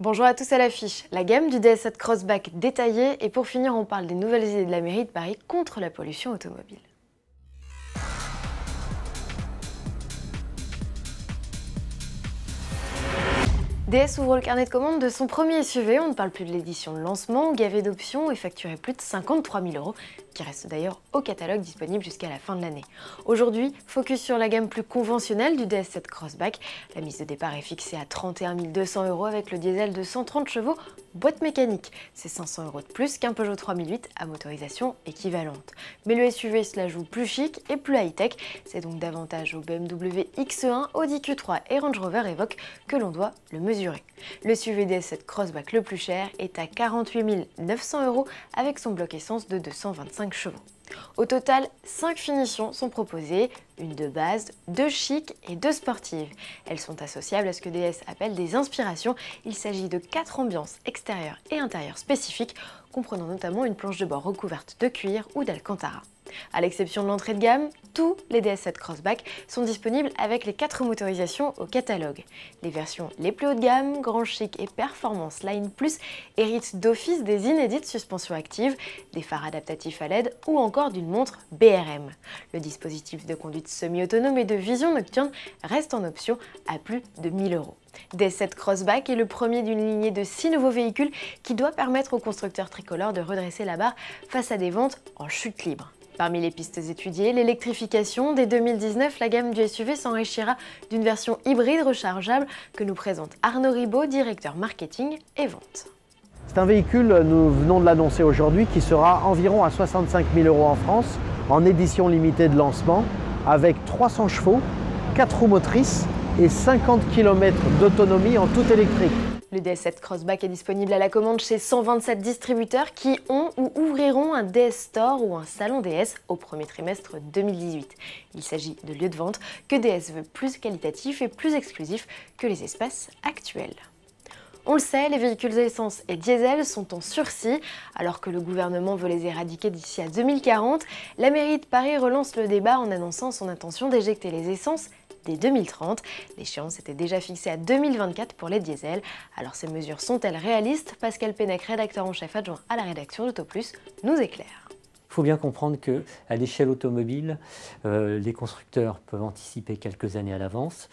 Bonjour à tous à l'affiche, la gamme du DS7 Crossback détaillée et pour finir on parle des nouvelles idées de la mairie de Paris contre la pollution automobile. DS ouvre le carnet de commandes de son premier SUV, on ne parle plus de l'édition de lancement, gavé d'options et facturé plus de 53 000 €, qui reste d'ailleurs au catalogue disponible jusqu'à la fin de l'année. Aujourd'hui, focus sur la gamme plus conventionnelle du DS7 Crossback. La mise de départ est fixée à 31 200 € avec le diesel de 130 chevaux, boîte mécanique. C'est 500 € de plus qu'un Peugeot 3008 à motorisation équivalente. Mais le SUV se la joue plus chic et plus high-tech, c'est donc davantage au BMW X1, Audi Q3 et Range Rover Evoque que l'on doit le mesurer. Le SUV DS7 Crossback le plus cher est à 48 900 € avec son bloc essence de 225 chevaux. Au total, 5 finitions sont proposées, une de base, 2 chic et 2 sportives. Elles sont associables à ce que DS appelle des inspirations. Il s'agit de 4 ambiances extérieures et intérieures spécifiques, comprenant notamment une planche de bord recouverte de cuir ou d'alcantara. À l'exception de l'entrée de gamme, tous les DS7 Crossback sont disponibles avec les 4 motorisations au catalogue. Les versions les plus haut de gamme, Grand Chic et Performance Line Plus héritent d'office des inédites suspensions actives, des phares adaptatifs à LED ou encore d'une montre BRM. Le dispositif de conduite semi-autonome et de vision nocturne reste en option à plus de 1 000 €. DS7 Crossback est le premier d'une lignée de 6 nouveaux véhicules qui doit permettre aux constructeurs tricolores de redresser la barre face à des ventes en chute libre. Parmi les pistes étudiées, l'électrification. Dès 2019, la gamme du SUV s'enrichira d'une version hybride rechargeable que nous présente Arnaud Ribaud, directeur marketing et vente. C'est un véhicule, nous venons de l'annoncer aujourd'hui, qui sera environ à 65 000 € en France, en édition limitée de lancement, avec 300 chevaux, 4 roues motrices et 50 km d'autonomie en tout électrique. Le DS7 Crossback est disponible à la commande chez 127 distributeurs qui ont ou ouvriront un DS Store ou un salon DS au premier trimestre 2018. Il s'agit de lieux de vente que DS veut plus qualitatifs et plus exclusifs que les espaces actuels. On le sait, les véhicules essence et diesel sont en sursis. Alors que le gouvernement veut les éradiquer d'ici à 2040, la mairie de Paris relance le débat en annonçant son intention d'éjecter les essences dès 2030. L'échéance était déjà fixée à 2024 pour les diesels. Alors ces mesures sont-elles réalistes? Pascal Pennec, rédacteur en chef adjoint à la rédaction d'Autoplus, nous éclaire. Il faut bien comprendre qu'à l'échelle automobile, les constructeurs peuvent anticiper quelques années à l'avance.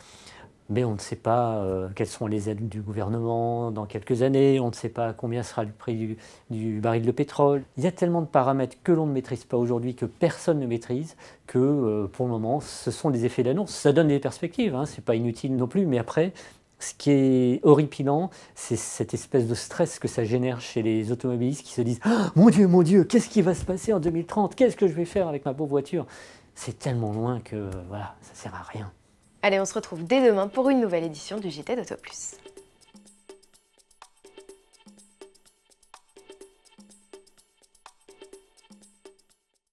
Mais on ne sait pas quelles seront les aides du gouvernement dans quelques années, on ne sait pas combien sera le prix du baril de pétrole. Il y a tellement de paramètres que l'on ne maîtrise pas aujourd'hui, que personne ne maîtrise, que pour le moment, ce sont des effets d'annonce. Ça donne des perspectives, hein, c'est pas inutile non plus, mais après, ce qui est horripilant, c'est cette espèce de stress que ça génère chez les automobilistes qui se disent « Mon Dieu, qu'est-ce qui va se passer en 2030? Qu'est-ce que je vais faire avec ma pauvre voiture ?» C'est tellement loin que voilà, ça ne sert à rien. Allez, on se retrouve dès demain pour une nouvelle édition du JT d'Autoplus.